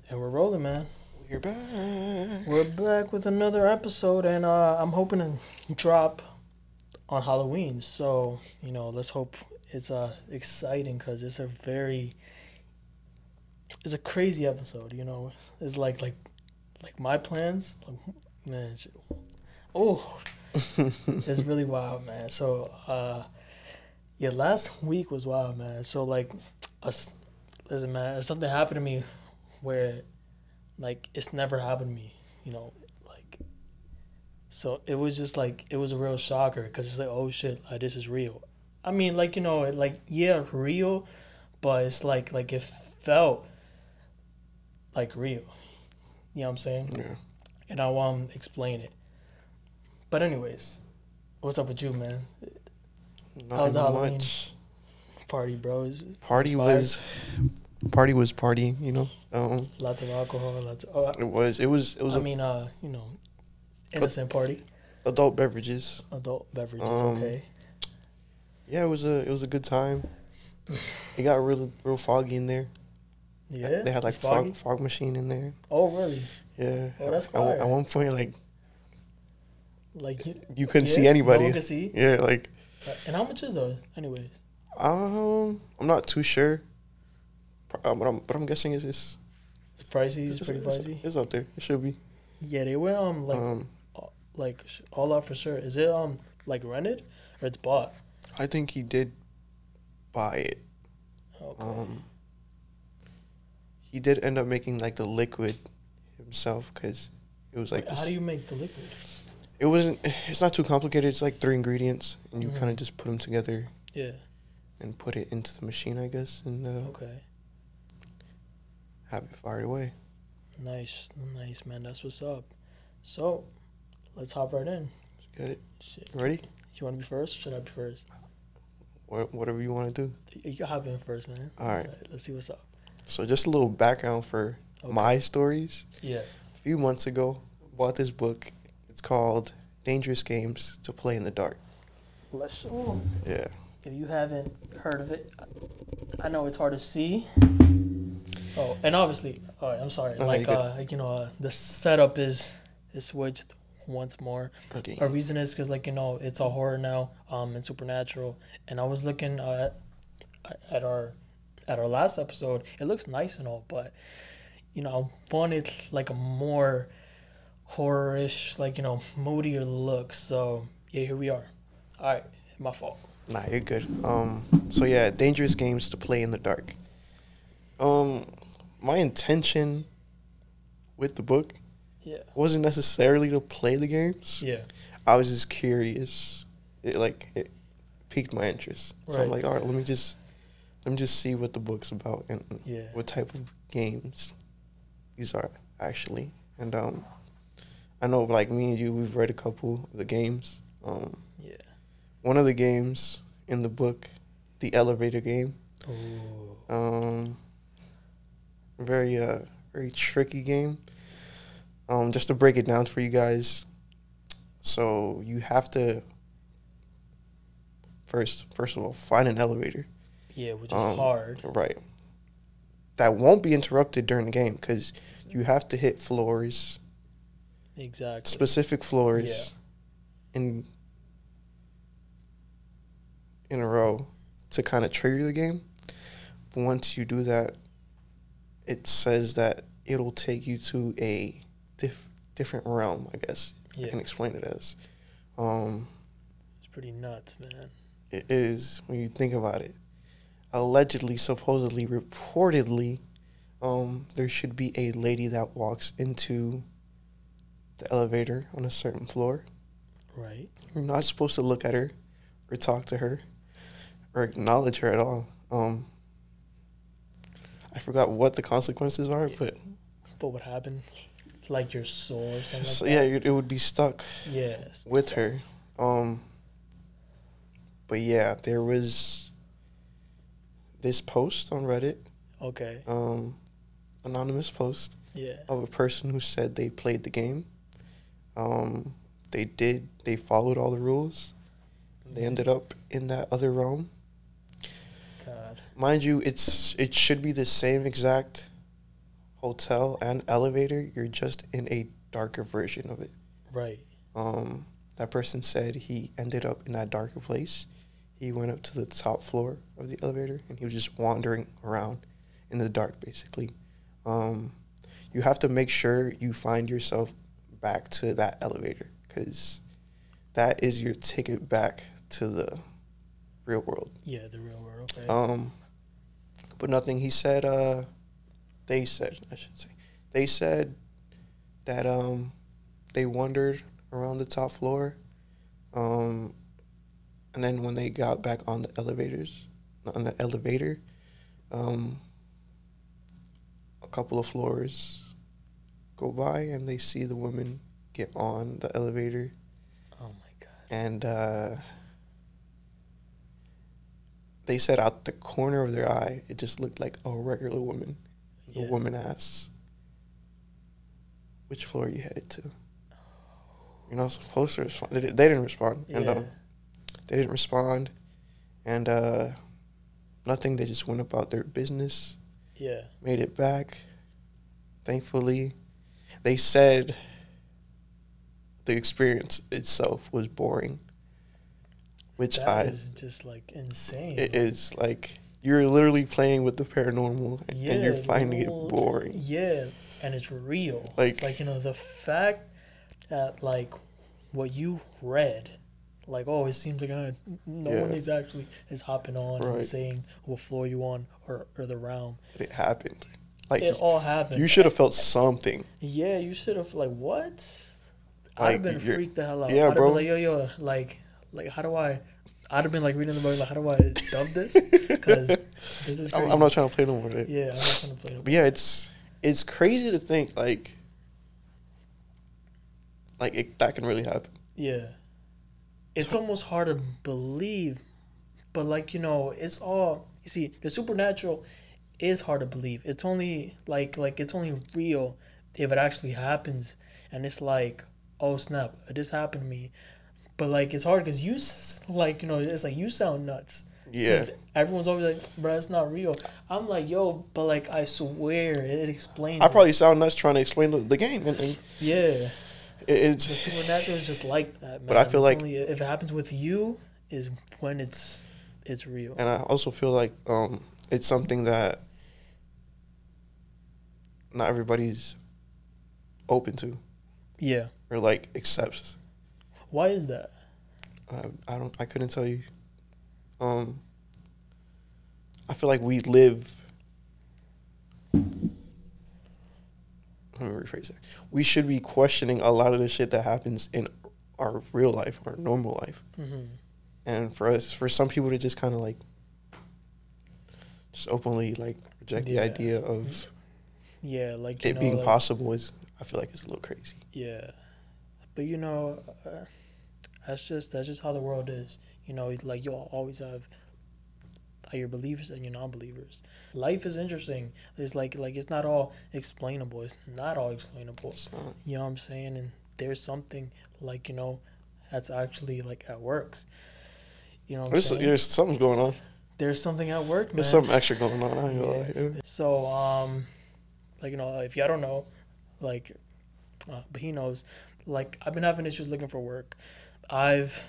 And we're rolling, man. We're back. We're back with another episode, and I'm hoping to drop on Halloween. So let's hope it's exciting because it's a crazy episode. It's like my plans. Man, oh, it's really wild, man. So yeah, last week was wild, man. So us, listen, man, something happened to me where it's never happened to me, like so it was just it was a real shocker because it's like, oh shit, this is real. I mean, yeah, real, but it's like it felt like real. You know what I'm saying? Yeah. And I want to explain it. But anyways, what's up with you, man? How's the Not Halloween much. party, bro? Party Fire? was party. Lots of alcohol, lots of, oh, It was I mean, innocent party, adult beverages. adult beverages, Um, okay. Yeah, it was a good time. It got real foggy in there. Yeah, They had it's like foggy. fog machine in there. Oh, really? Yeah. Oh, that's At fire. one point, Like, you couldn't yeah, see no anybody. one can see. Yeah, And how much is those, anyways? I'm not too sure. But I'm guessing it's It's pricey. It's pretty pricey. it's up there. It should be. Yeah, they were Um, all out for sure. Is it like rented or it's bought? I think he did buy it. Okay. He did end up making like the liquid himself because it was like Wait, how do you make the liquid? it wasn't. It's not too complicated. It's like 3 ingredients, and you Mhm. kind of just put them together Yeah. and put it into the machine, I guess, and Okay. have it fired away. Nice, nice, man. That's what's up. So, let's hop right in. Get it? Shit. Ready? You want to be first? Or should I be first? Whatever you want to do. You can hop in first, man. All right. Let's see what's up. So just a little background for Okay. my stories. Yeah. A few months ago, I bought this book. It's called Dangerous Games to Play in the Dark. Let's show. Yeah. If you haven't heard of it, I know it's hard to see. Oh, and obviously, all right, I'm sorry. No, you're good. The setup is switched once more. Okay. A reason is because it's a horror now, and supernatural. And I was looking at our last episode. It looks nice and all, but I wanted like a more horror-ish, moodier look. So yeah, here we are. All right, my fault. Nah, you're good. So yeah, Dangerous Games to Play in the Dark. My intention with the book Yeah. wasn't necessarily to play the games. Yeah. I was just curious. It piqued my interest. So I'm Right. like, all right, let me just see what the book's about and Yeah. what type of games these are actually. And I know like me and you, we've read a couple of the games. Yeah. One of the games in the book, the elevator game. Ooh. Very tricky game. Just to break it down for you guys. So you have to first of all find an elevator. Yeah, which is hard. Right. That won't be interrupted during the game because you have to hit floors, Exactly. specific floors, in a row to kind of trigger the game. But once you do that, it says that it'll take you to a different realm, I guess. Yeah. I can explain it as. It's pretty nuts, man. It is, when you think about it. Allegedly, supposedly, reportedly, there should be a lady that walks into the elevator on a certain floor. Right. You're not supposed to look at her or talk to her or acknowledge her at all. I forgot what the consequences are, but what happened? Like your soul or something so, like yeah, that? it would be stuck Yes. with her. But yeah, there was this post on Reddit, Okay. anonymous post Yeah. of a person who said they played the game. They followed all the rules. They ended up in that other realm. God. Mind you, it should be the same exact hotel and elevator, you're just in a darker version of it. Right. That person said he ended up in that darker place. He went up to the top floor of the elevator and he was just wandering around in the dark, basically. You have to make sure you find yourself back to that elevator because that is your ticket back to the real world. Yeah, the real world. Okay. But nothing. He said. They said, I should say, they said that they wandered around the top floor, and then when they got back on the elevator, a couple of floors go by and they see the woman get on the elevator. Oh my God. And they said out the corner of their eye, it just looked like a regular woman. The woman asks, "Which floor are you headed to?" You're not supposed to respond. They didn't respond. Yeah. And they didn't respond. And nothing. They just went about their business. Yeah. Made it back. Thankfully. They said the experience itself was boring. Which that is just like insane. It is like you're literally playing with the paranormal and you're finding it boring. Yeah, and it's real. Like, it's like, the fact that, like, what you read, like, oh, it seems like no one is actually hopping on and saying what floor you on or the realm. It happened. Like, it all happened. You should have felt something. Yeah, you should have, like, what? I'd have been freaked the hell out. Yeah, I'd bro. Have been like, yo, like, how do I... I'd have been like reading the book, like, how do I dub this? Because this is crazy. I'm not trying to play no more. Right? Yeah, I'm not trying to play no more. But yeah, it's crazy to think like that can really happen. Yeah, it's almost hard to believe, but like it's all you see. The supernatural is hard to believe. It's only like it's only real if it actually happens, and it's like, oh snap, this happened to me. But, like, it's hard because you, like, it's like you sound nuts. Yeah. Everyone's always like, bro, it's not real. I'm like, yo, but, like, I swear it explains I probably sound nuts trying to explain the game. And yeah. It's... The supernatural is just like that, man. But I feel like... only, if it happens with you is when it's real. And I also feel like it's something that not everybody's open to. Yeah. Or, like, accepts. Why is that? I couldn't tell you. I feel like we live. Let me rephrase that. We should be questioning a lot of the shit that happens in our real life, our normal life. Mm-hmm. And for some people to just kind of like, just openly like reject the idea of like it being possible is, I feel like it's a little crazy. Yeah, but that's just how the world is. Like you'll always have your believers and your non-believers. Life is interesting. It's like it's not all explainable. It's not all explainable. You know what I'm saying? And there's something like that's actually like at works. You know what I'm saying? There's something going on. There's something at work, man. There's something extra going on. I ain't gonna lie. So like if y'all don't know, like, but he knows. Like I've been having issues looking for work. I've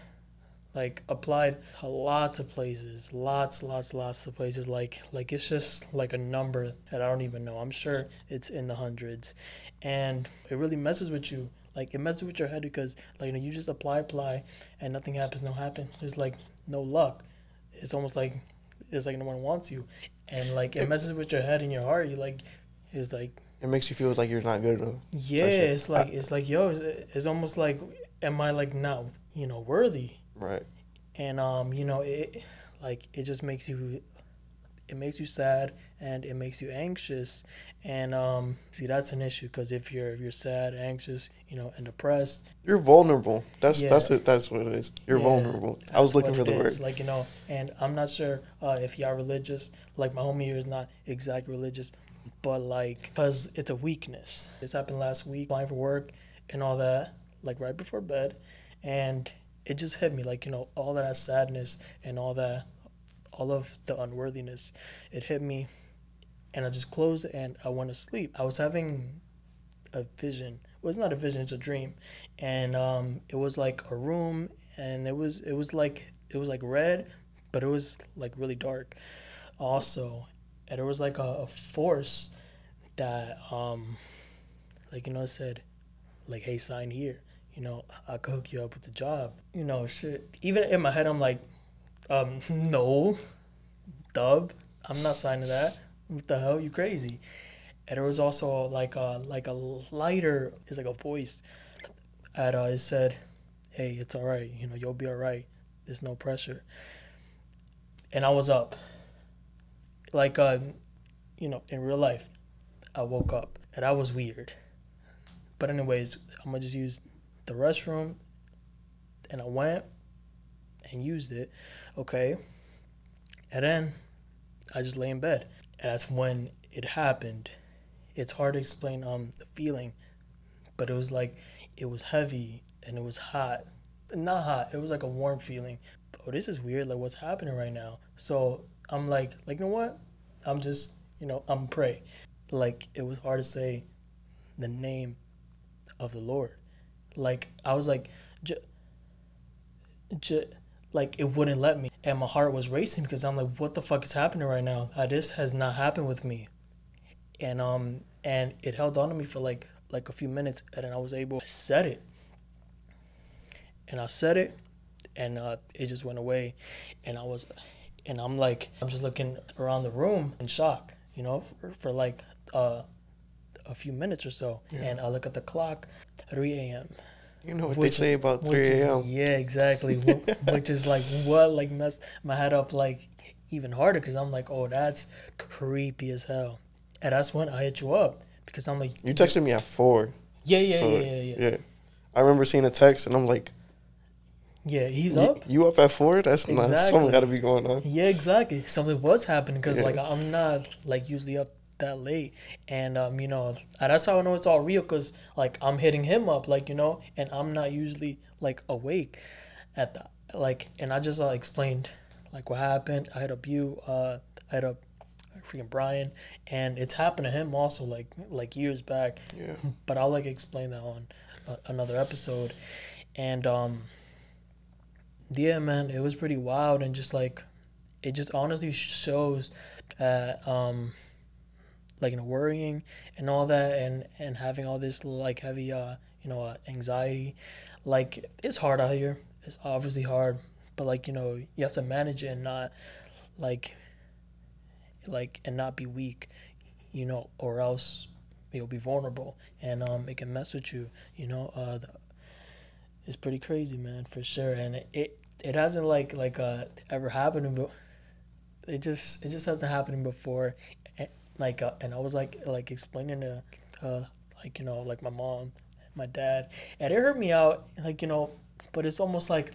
like applied a lots of places, lots of places. Like it's just like a number that I don't even know. I'm sure it's in the hundreds, and it really messes with you. Like it messes with your head because like you just apply, and nothing happens. There's like no luck. It's almost like no one wants you, and like it messes with your head and your heart. It's like it makes you feel like you're not good enough. Yeah, it's like yo, it's almost like, am I like not worthy? Right. And it just makes you, it makes you sad and it makes you anxious, and see that's an issue because if you're sad, anxious, and depressed, you're vulnerable. That's what it is. You're vulnerable. I was looking for the word. Like and I'm not sure if y'all religious. Like my homie here is not exactly religious. But like, because it's a weakness. This happened last week, applying for work and all that, like right before bed. And it just hit me, like, all that sadness and all of the unworthiness. It hit me. and I just closed it and I went to sleep. I was having a vision. Well, it's not a vision, it's a dream. And it was like a room, and it was like red, but it was like really dark also. And there was like a force that like, it said like, hey, sign here. I could hook you up with the job. Shit. Even in my head, I'm like, no, dub, I'm not signing that. What the hell? You crazy? And there was also like a lighter. It's like a voice. And it said, hey, it's all right. You'll be all right. There's no pressure. And I was up. Like in real life, I woke up, and that was weird. But anyways, I'm gonna just use the restroom, and I went and used it. Okay. And then I just lay in bed. And that's when it happened. It's hard to explain the feeling, but it was like, it was heavy and it was hot. Not hot, it was like a warm feeling. Oh, this is weird, like, what's happening right now? So I'm like, you know what? I'm just, I'm pray. Like, it was hard to say the name of the Lord. Like, I was like, like, it wouldn't let me. And my heart was racing because I'm like, what the fuck is happening right now? This has not happened with me. And it held on to me for like a few minutes, and then I was able to set it. And I said it, and it just went away. And I'm just looking around the room in shock, for like a few minutes or so. Yeah. And I look at the clock, 3 a.m. You know what they say about 3 a.m. Yeah, exactly. Which is like, what, like, messed my head up like even harder, because I'm like, oh, that's creepy as hell. And that's when I hit you up, because I'm like, you texted me at 4. Yeah. I remember seeing a text, and I'm like, yeah, he's up. You up at 4? That's exactly. Not something got to be going on. Yeah, exactly. Something was happening, because like, I'm not like usually up that late, and that's how I know it's all real, because like, I'm hitting him up, like, and I'm not usually like awake at that, like, and I just explained like what happened. I hit up you, I hit up freaking Brian, and it's happened to him also like years back. Yeah. But I'll like explain that on another episode. And yeah, man, it was pretty wild, and just like, it just honestly shows like, worrying and all that, and having all this like heavy anxiety. Like, it's hard out here. It's obviously hard, but like, you have to manage it and not and not be weak, or else you'll be vulnerable, and it can mess with you. It's pretty crazy, man, for sure. And it hasn't ever happened, but it just hasn't happened before. And I was like explaining to like my mom, my dad, and it hurt me out, but it's almost like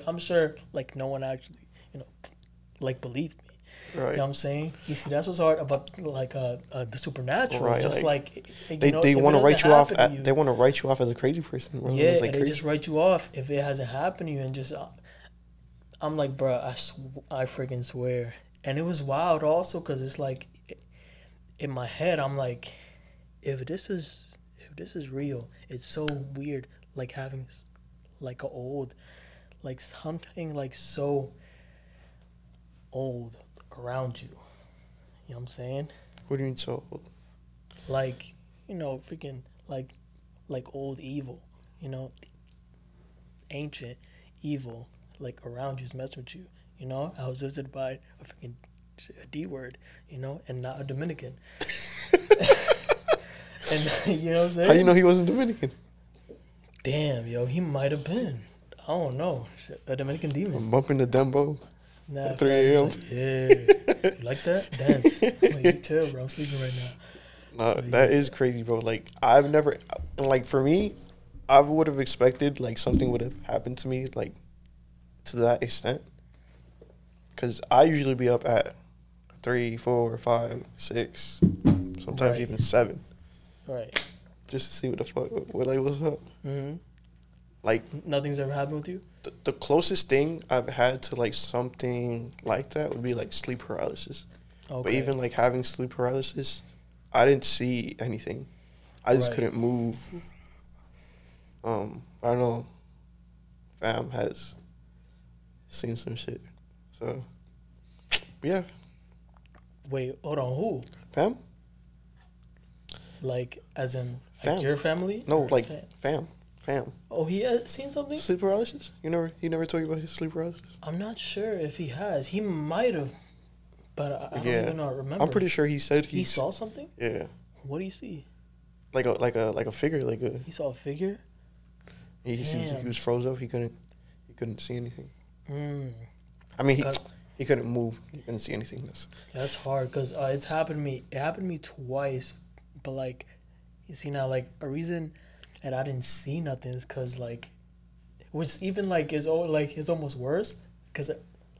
I'm sure like no one actually like believed me. Right. You know what I'm saying? You see, that's what's hard about like the supernatural. Right. Just they want to write you off. They want to write you off as a crazy person. Yeah, and they just write you off if it hasn't happened to you. And just, I'm like, bro, I freaking swear. And it was wild also, because it's like, in my head, I'm like, if this is real, it's so weird, like having like a old, like something like so old around you. You know what I'm saying? What do you mean so old? Like, freaking like old evil, ancient evil, like around you, is messing with you. I was visited by a freaking D word, and not a Dominican. And you know what I'm saying? How you know he wasn't Dominican? Damn, yo, he might have been. I don't know. A Dominican demon. I'm bumping the Dembo at 3 a.m. Like, yeah. You like that? Dance. Like, chill, bro. I'm sleeping right now. No, that is crazy, bro. Like, I've never, like, for me, I would have expected, like, something would have happened to me, like, to that extent. Because I usually be up at 3, 4, 5, 6, sometimes even 7. Right. Just to see what the fuck, what's up. Mm-hmm. Like, nothing's ever happened with you? The closest thing I've had to, like, something like that would be, like, sleep paralysis. But Okay. even like having sleep paralysis, I didn't see anything. I just Right. couldn't move. I don't know. Fam has seen some shit. So yeah, Wait, hold on. Who? fam. Like, as in, like Fam. your family? No, Or like fam. Oh, he has seen something? Sleep paralysis? He never told you about his sleep paralysis? I'm not sure if he has. He might have, but I don't even know. Remember? I'm pretty sure he said he saw something. Yeah. What do you see? Like a figure, like a He saw a figure. he was froze up, he couldn't see anything. Mm. I mean he couldn't move, he couldn't see anything. That's hard because it's happened to me. It happened to me twice, but like, you see now, like a reason that I didn't see nothing is because like, which even like is it's almost worse because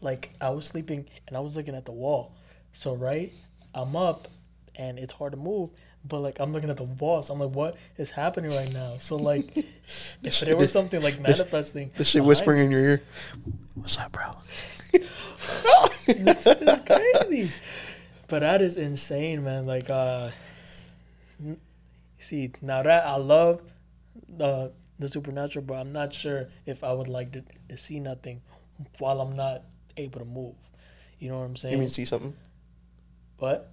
like I was sleeping and I was looking at the wall, so right, I'm up, and it's hard to move. But like I'm looking at the wall, so I'm like, what is happening right now? So like, if there was something like manifesting, The shit whispering in your ear. What's up, bro? this shit is crazy. But that is insane, man. Like, see, now that I love the supernatural, but I'm not sure if I would like to see nothing while I'm not able to move. You know what I'm saying? You mean see something? What?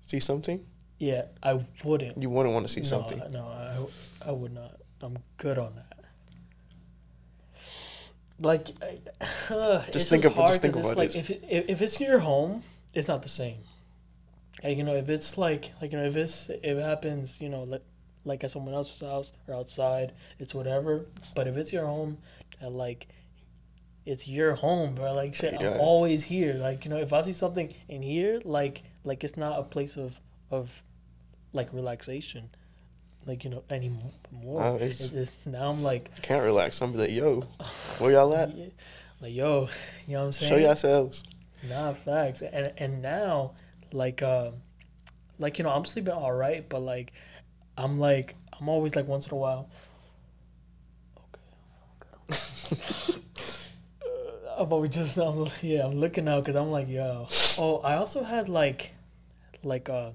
See something? Yeah, I wouldn't. You wouldn't want to see something. No, I would not. I'm good on that. Like, Just it's think just hard about 'cause it's like it. if it's your home, it's not the same. And, you know, if it's like you know, if it happens, you know, like at someone else's house or outside, it's whatever. But if it's your home, and like, it's your home, bro. Like, shit, Yeah. I'm always here. Like, you know, if I see something in here, like it's not a place of like relaxation, like, you know, anymore. It's now I'm like, I can't relax. I'm be like, yo, where y'all at? yeah, like, yo, you know what I'm saying? Show yourselves. Nah, facts. And now, like, you know, I'm sleeping all right, but like, I'm always like once in a while. Okay. I'm always just I'm looking out because I'm like, yo. Oh, I also had like a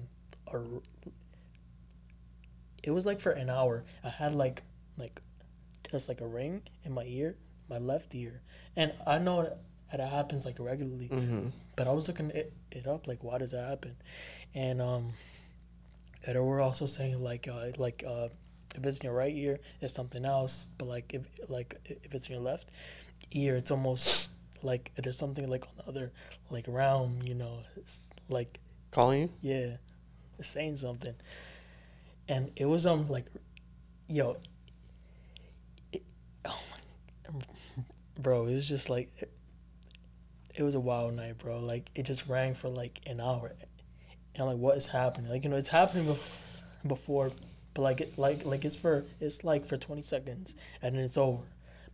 it was like for an hour. I had like just like a ring in my ear, my left ear, and I know that it happens like regularly. Mm-hmm. But I was looking it up, like, why does that happen? And they were also saying like if it's in your right ear, it's something else. But like if it's in your left ear, it's almost like there's something like on the other like realm, you know. It's like, Calling you? yeah, it's saying something. And it was like, yo, oh my, bro, it was just like it was a wild night, bro. Like, it just rang for like an hour, and I'm like, what is happening? Like, you know, it's happening before, but like it's like for 20 seconds and then it's over.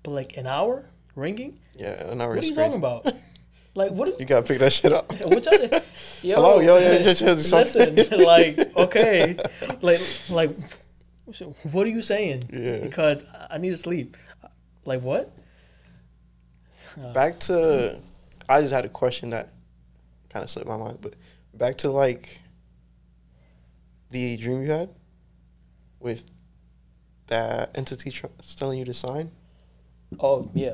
But like an hour ringing? Yeah, an hour What are is you crazy. talking about? Like, what? You gotta pick that shit up. Which other? Yo, Hello, yo, listen, like, okay, like, what are you saying? Yeah. Because I need to sleep. Like, what? Back to, I just had a question that kind of slipped my mind, but back to like the dream you had with that entity telling you to sign. Oh yeah.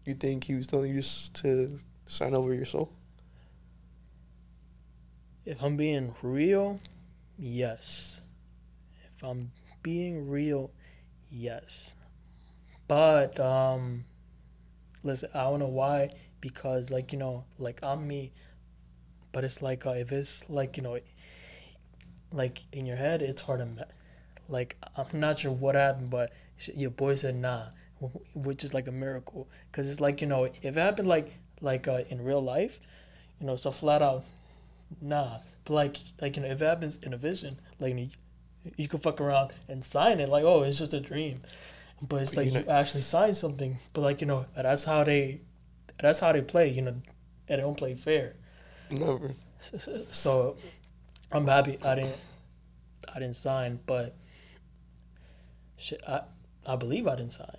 You think he was telling you to sign over your soul? If I'm being real, yes. If I'm being real, yes. But listen, I don't know why, because like, you know, like I'm me, but it's like if it's like, you know, like in your head, it's hard to like, I'm not sure what happened, but your boy said nah, which is like a miracle, because it's like, you know, if it happened like in real life, you know, so flat out nah. But like you know, if it happens in a vision, like you could fuck around and sign it, like, oh, it's just a dream. But it's like you actually sign something. But like, you know, that's how they play. You know, and they don't play fair. Never. So I'm happy I didn't sign, but shit, I believe I didn't sign.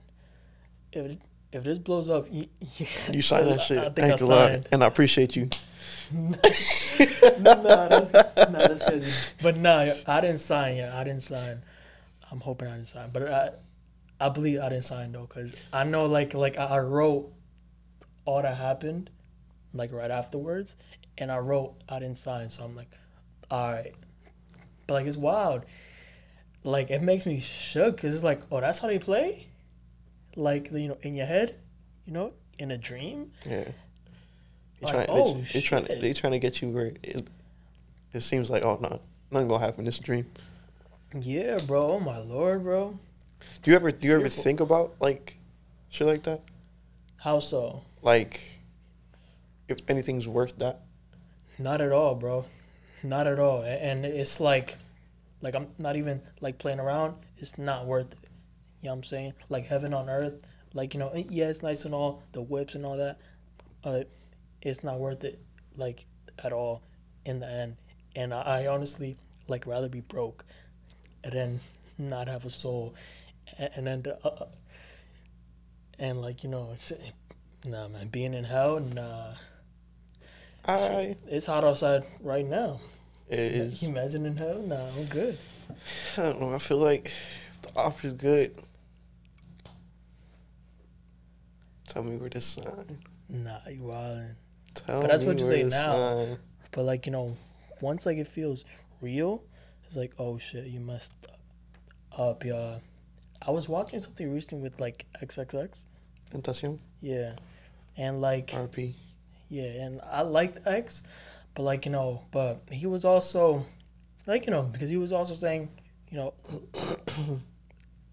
if this blows up, You sign that shit. I think I Ain't gonna lie. signed. And I appreciate you. That's crazy. But no, I didn't sign yet. I didn't sign. I'm hoping I didn't sign, but I believe I didn't sign though, cause I know like I wrote all that happened, like right afterwards, and I wrote I didn't sign, so I'm like, all right, but like it's wild, like it makes me shook, cause it's like, oh, that's how they play, like in your head, in a dream. Yeah. Like, oh They shit. trying to get you where it seems like, oh no, nothing gonna happen in this dream. Yeah, bro. Oh my lord, bro. Do you ever think about like shit like that? How so? Like if anything's worth that? Not at all, bro. Not at all. And it's like I'm not even like playing around. It's not worth it. You know what I'm saying? Like heaven on earth. Like, yeah, it's nice and all, the whips and all that. It's not worth it, like, at all in the end. And I honestly, like, rather be broke and then not have a soul. And then, and like, it's, nah, man, being in hell, nah. It's hot outside right now. It is. You imagine in hell? Nah, I'm good. I don't know. I feel like if the offer's good, tell me where to sign. Nah, you wildin'. Tell But that's me what you where say to now. sign. But like, once like it feels real, it's like, oh shit, you messed up, y'all. I was watching something recently with like XXX. Tentacion? Yeah. And like RP. yeah, and I liked X, but like, but he was also like, because he was also saying,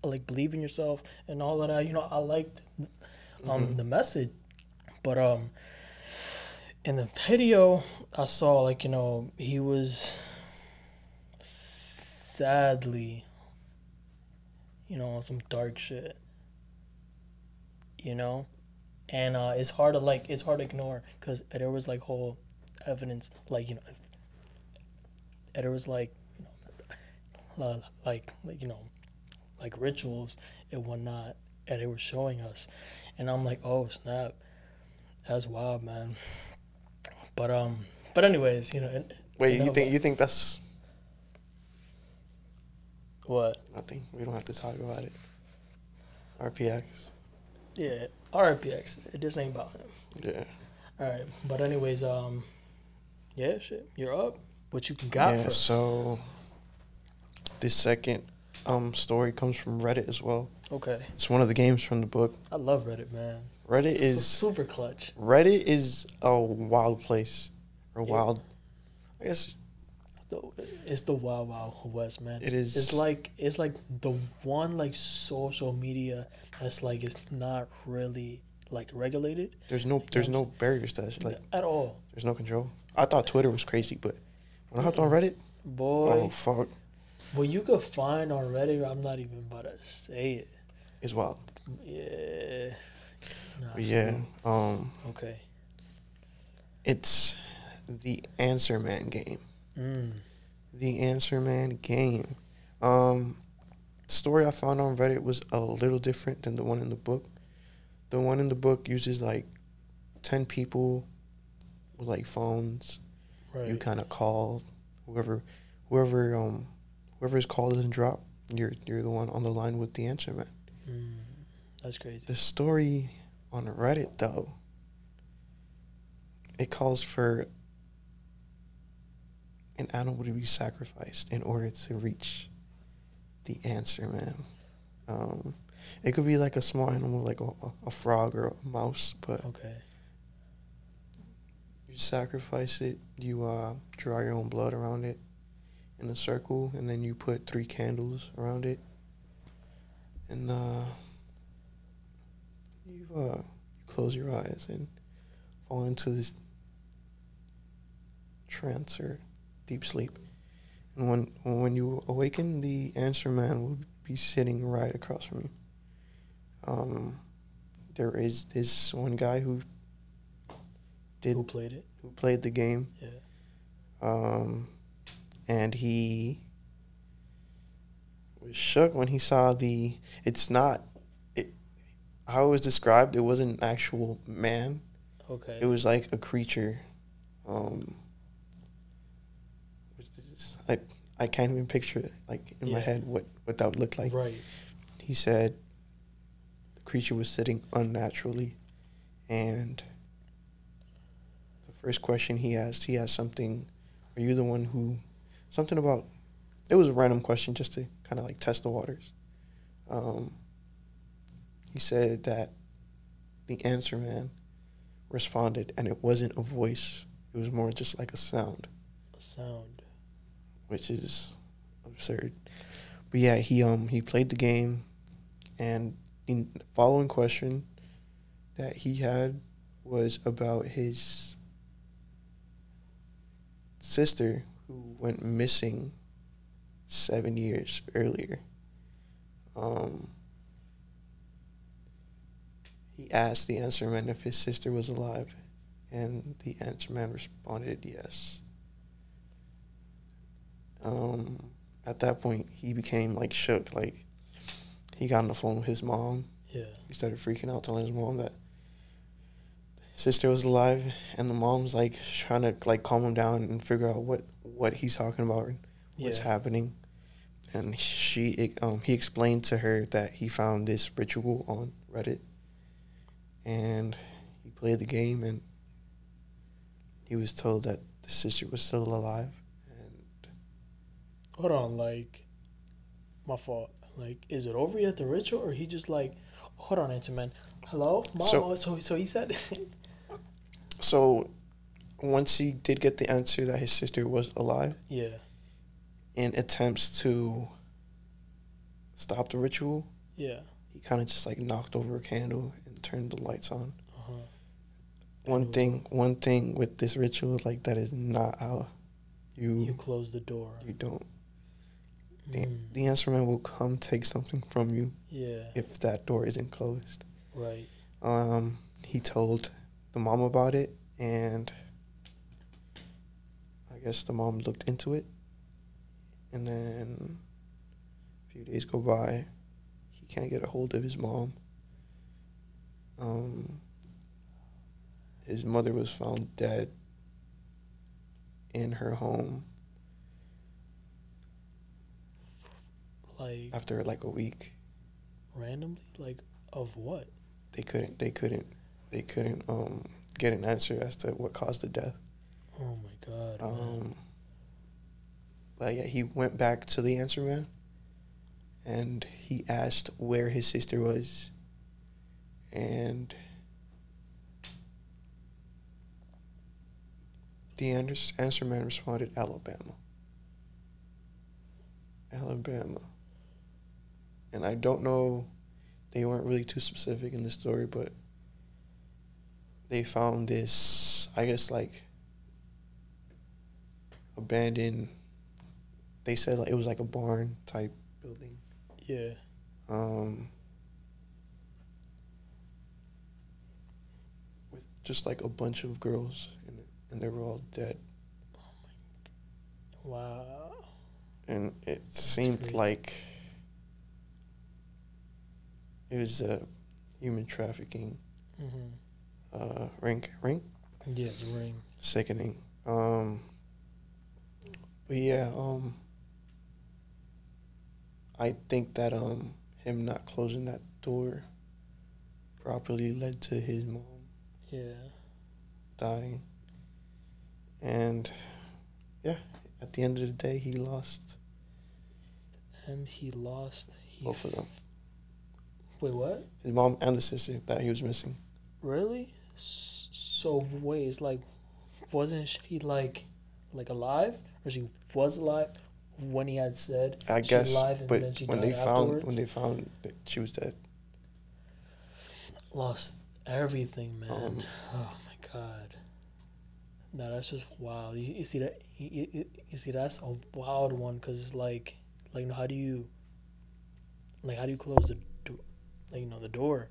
like believe in yourself and all of that. I liked the message. But in the video I saw, like, he was sadly, on some dark shit. And it's hard to ignore, because there was like whole evidence, like, there was like, like rituals and whatnot, and they were showing us, and I'm like, oh snap, that's wild, man. But anyways, Wait, you think that's what? nothing? We don't have to talk about it. RPX. Yeah, RPX. It just ain't about him. Yeah. All right, but anyways, yeah, shit, you're up. What you got for us? So this second story comes from Reddit as well. Okay. It's one of the games from the book. I love Reddit, man. Reddit It's is super clutch. Reddit is a wild place, or wild. I guess It's the wild west, man. it is. It's like the one like social media that's like it's not really like regulated. There's no barriers to that shit, like at all. there's no control. I thought Twitter was crazy, but when I hopped on Reddit, Boy, oh fuck, what you could find on Reddit, I'm not even about to say it. it's wild. Yeah. Nah, But yeah, okay. it's the Answer Man game. The Answer Man game. Story I found on Reddit was a little different than the one in the book. The one in the book uses like 10 people with like phones. Right. You kind of call whoever's call doesn't drop. You're the one on the line with the Answer Man. That's crazy. The story on Reddit though, it calls for an animal to be sacrificed in order to reach the Answer Man. It could be like a small animal, like a frog or a mouse, but Okay. you sacrifice it. You draw your own blood around it in a circle, and then you put 3 candles around it, and you close your eyes and fall into this trance or deep sleep. And when you awaken, the Answer Man will be sitting right across from you. There is this one guy who played it? who played the game. Yeah. And he was shook when he saw how it was described, it wasn't an actual man. Okay. It was like a creature. Which is, I can't even picture it like in my head what that would look like. Right. He said the creature was sitting unnaturally, and the first question he asked something. Are you the one who? Something about. It was a random question just to kind of like test the waters. He said that the answer man responded, and it wasn't a voice. It was more just like a sound. A sound. Which is absurd. But yeah, he played the game, and the following question that he had was about his sister who went missing 7 years earlier. He asked the answer man if his sister was alive, and the answer man responded yes. At that point, he became like shook. Like, he got on the phone with his mom. Yeah. He started freaking out, telling his mom that his sister was alive, and the mom's like trying to like calm him down and figure out what he's talking about and what's happening. And he explained to her that he found this ritual on Reddit, and he played the game, and he was told that the sister was still alive. Hold on, like, my fault. Like, is it over yet, the ritual, or he just like, hold on, answer man. Hello, mom. So he said. So, once he did get the answer that his sister was alive. Yeah. In attempts to stop the ritual. Yeah. He kind of just like knocked over a candle and turned the lights on. Uh-huh. One thing with this ritual, like, that is not how you close the door. You don't. The answer man will come take something from you. Yeah. If that door isn't closed. Right. He told the mom about it, and I guess the mom looked into it, and then a few days go by. He can't get a hold of his mom. His mother was found dead in her home. Like, after like a week. Randomly? Like, of what? They couldn't get an answer as to what caused the death. Oh my God. But yeah, he went back to the answer man, and he asked where his sister was, and the answer man responded, Alabama. And I don't know, they weren't really too specific in the story, but they found this, I guess, like, abandoned, they said like it was like a barn type building. Yeah. With just like a bunch of girls in it, and they were all dead. Oh my. Wow. And it seemed like it was a human trafficking ring. Yeah, it's a ring. Sickening. But yeah, I think that him not closing that door properly led to his mom dying. And yeah, at the end of the day, he lost. Both of them. Wait, what? His mom and the sister that he was missing. Really? So wait, it's like, wasn't she like alive, or she was alive when he had said I guess, alive, and but then she when died afterwards? they found that she was dead. Lost everything, man. Oh my God. No, that's just wild. You see that? You see, that's a wild one, because it's like how do you close the door? Like, the door.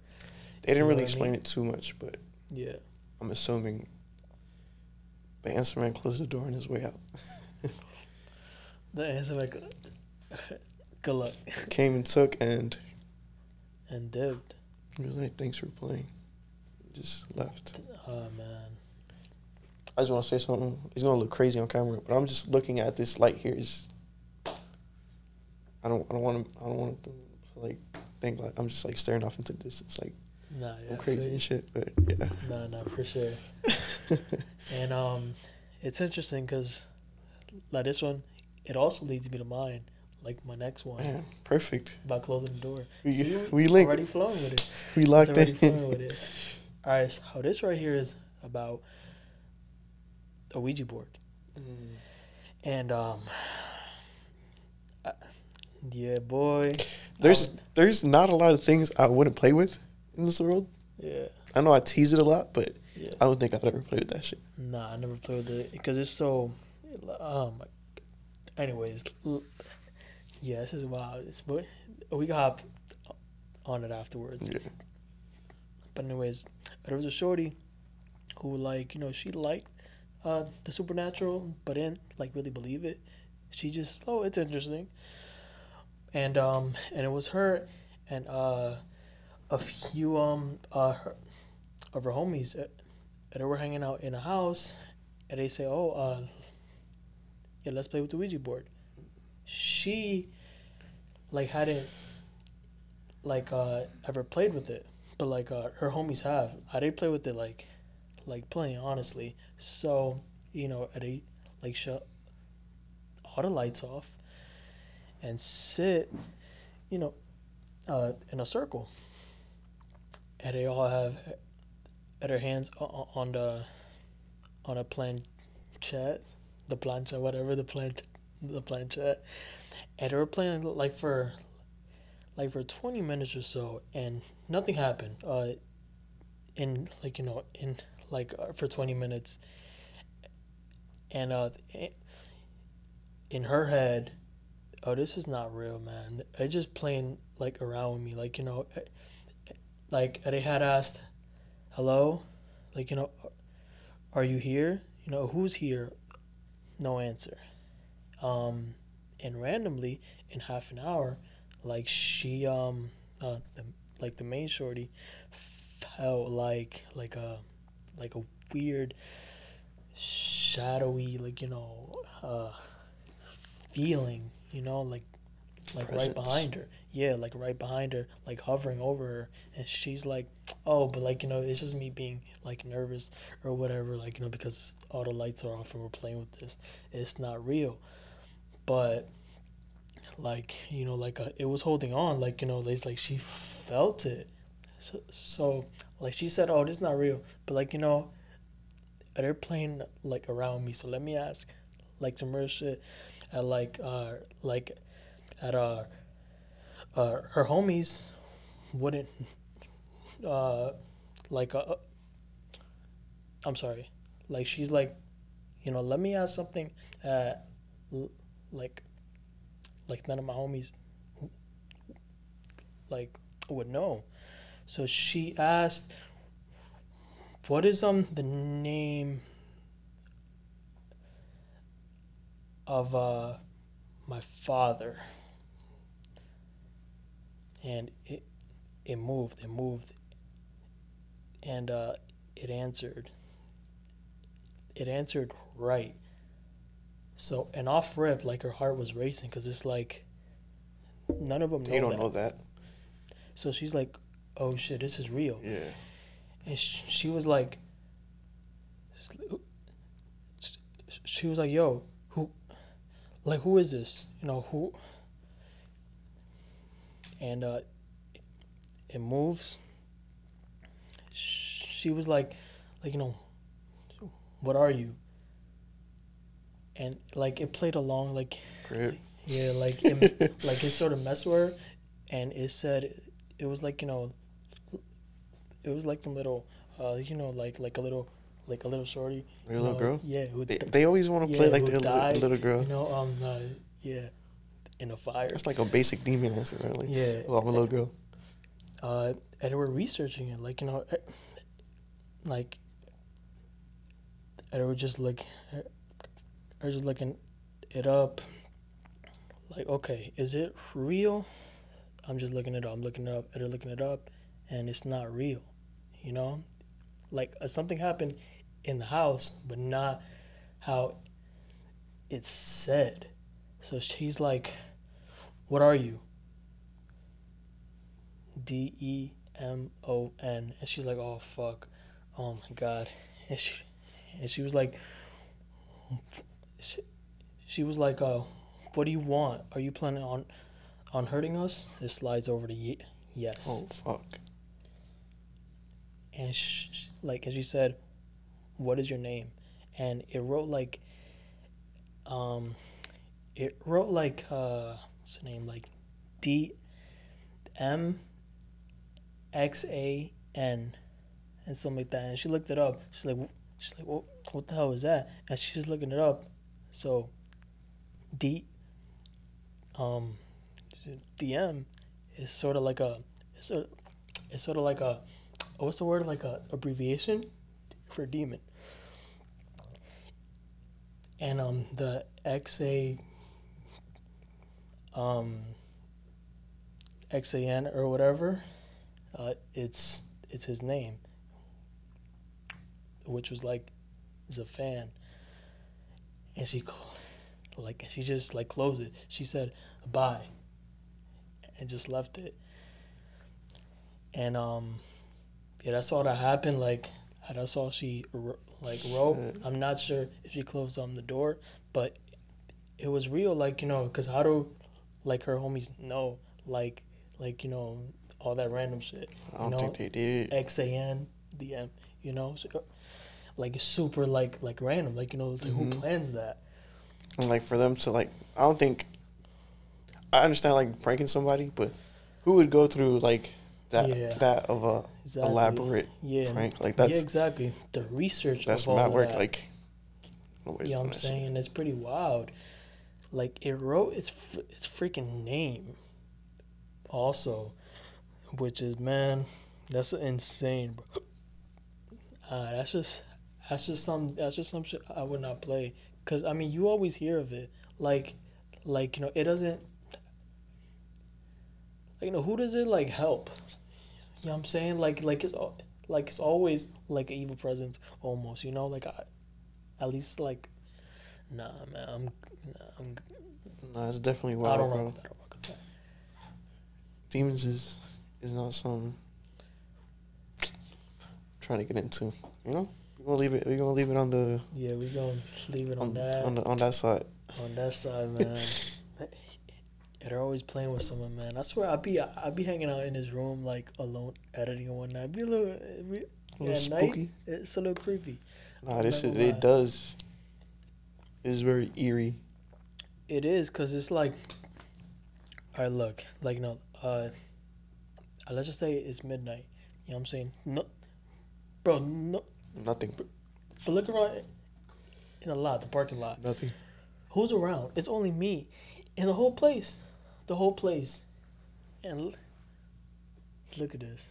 They didn't really explain it too much, but yeah, I'm assuming the answer man closed the door on his way out. The answer man, good luck. Came and took and dipped. He was like, "Thanks for playing." Just left. Oh man. I just want to say something. It's gonna look crazy on camera, but I'm just looking at this light here. I don't want to like think like I'm just like staring off into the distance like Nah, yeah, I'm crazy and shit. But yeah. No, for sure. And it's interesting because like this one, it also leads me to mine. Like my next one. Man, perfect. About closing the door. We linked. Already flowing with it. We locked in. Flowing with it. All right, so this right here is about a Ouija board. And yeah, boy. There's not a lot of things I wouldn't play with in this world. Yeah. I know I tease it a lot, but yeah. I don't think I'd ever play with that shit. Nah, I never played with it because it's so. Anyways, yeah, this is wild. But we can hop on it afterwards. Yeah. But anyways, there was a shorty who she liked the supernatural, but didn't really believe it. She just it's interesting. And it was her and a few of her homies that were hanging out in a house, and they say, yeah, let's play with the Ouija board. She hadn't ever played with it, but her homies have. I did play with it playing honestly. So they shut all the lights off and sit in a circle, and they all have their hands on a planchette, the plancha, whatever the planchette, and they were playing for 20 minutes or so, and nothing happened. For 20 minutes, and in her head, this is not real, man. They're just playing around with me, they had asked, hello, are you here? Who's here? No answer. And randomly in half an hour, she the main shorty felt like a weird shadowy feeling, right behind her. Yeah, right behind her, hovering over her, and she's like, oh, but it's just me being nervous or whatever, because all the lights are off and we're playing with this. It's not real. But it was holding on, she felt it. So she said, oh, this is not real, but they're playing around me, so let me ask some real shit at her homies wouldn't I'm sorry, she's let me ask something none of my homies would know. So she asked, what is the name of my father? And it moved, and it answered right. So, and off rip, her heart was racing, because it's none of them know. They don't know that. So she's like, oh shit, this is real. Yeah. And she was like, yo, who is this? Who? And it moves. She was like, what are you? And it played along, Great. Yeah, it sort of messed with her, and it said, it was it was some little, a little shorty. A little girl? Yeah. They always want to play they're a little girl. Yeah, in a fire. That's a basic demon answer, right? Yeah. Oh, I'm a little girl. And they were researching it, and they were just looking it up. Okay, is it real? I'm just looking it up. And they're looking it up, and it's not real. You know, like something happened in the house, but not how it's said. So he's like, "What are you?" Demon, and she's like, "Oh fuck, oh my god," and she was like, she was like, what do you want? Are you planning on hurting us?" It slides over to yes. Oh fuck. And and she said, "What is your name?" And it wrote like what's the name, like DMXAN and something like that. And she looked it up. She's like, what the hell is that? And she's looking it up. So D um DM is sort of like it's sort of like a, what's the word, like a abbreviation for demon. And the XAN or whatever, it's his name, which was like Zafan. And she just like closed it. She said bye and just left it. And yeah, that's all that happened. Like that's all she wrote. Shit. I'm not sure if she closed on the door, but it was real. Like, you know, because how do like her homies know like all that random shit? I don't think they did. XAN DM, so, like it's super like random. Like, it's like, who plans that? And like for them to like, I don't think, I understand like pranking somebody, but who would go through like that of a elaborate prank? Like that's exactly the research. That's of all mad work. that. Like, nobody's You know what I'm gonna saying? It's pretty wild. Like it wrote its freaking name also, which is, man, that's insane, bro. That's just some shit I would not play. Cause I mean, you always hear of it. Like it doesn't. Who does it like help? You know what I'm saying? Like it's always like an evil presence almost. Like at least like, nah, man, Nah, it's definitely I wild, don't bro. rock with that. I don't rock with that. Demons is not something I'm trying to get into. We're gonna leave it. We're gonna leave it on the. Yeah, we gonna leave it on that. On that side. On that side, man. They're always playing with someone, man. I swear, I'd be hanging out in his room like alone, editing and whatnot. Be a little Spooky. Night, it's a little creepy. Nah, it does. It's very eerie. It is, cause it's like, all right, look, like let's just say it's midnight. You know what I'm saying? No, bro, no. Nothing. But look around in the parking lot. Nothing. Who's around? It's only me, and the whole place. And look at this.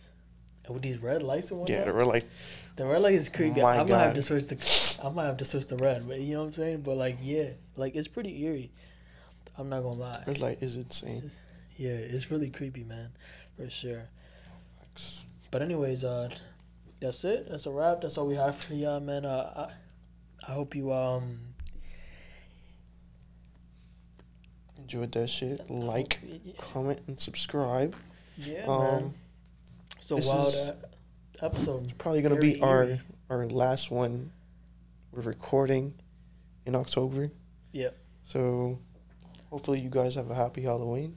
And with these red lights and whatnot. Yeah, the red light. The red light is creepy. My I might God. have to switch the red, but you know what I'm saying? But like, yeah, like it's pretty eerie. I'm not gonna lie. Red light is insane. Yeah, it's really creepy, man, for sure. But anyways, that's it. That's a wrap. That's all we have for y'all, man. I hope you enjoyed that shit. Like, comment, and subscribe. Yeah, man. It's a wild episode. It's probably gonna be our last one. We're recording in October. Yeah. So hopefully you guys have a happy Halloween.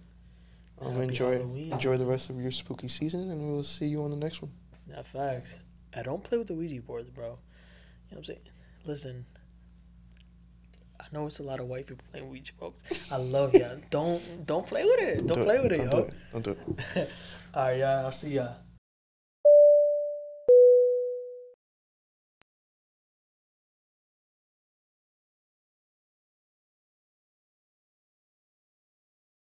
Enjoy the rest of your spooky season, and we'll see you on the next one. Nah, facts. I don't play with the Ouija boards, bro. You know what I'm saying? Listen, I know it's a lot of white people playing Ouija, folks. I love y'all. Don't play with it. Don't play with it, yo. Don't do it. All right, y'all. I'll see y'all.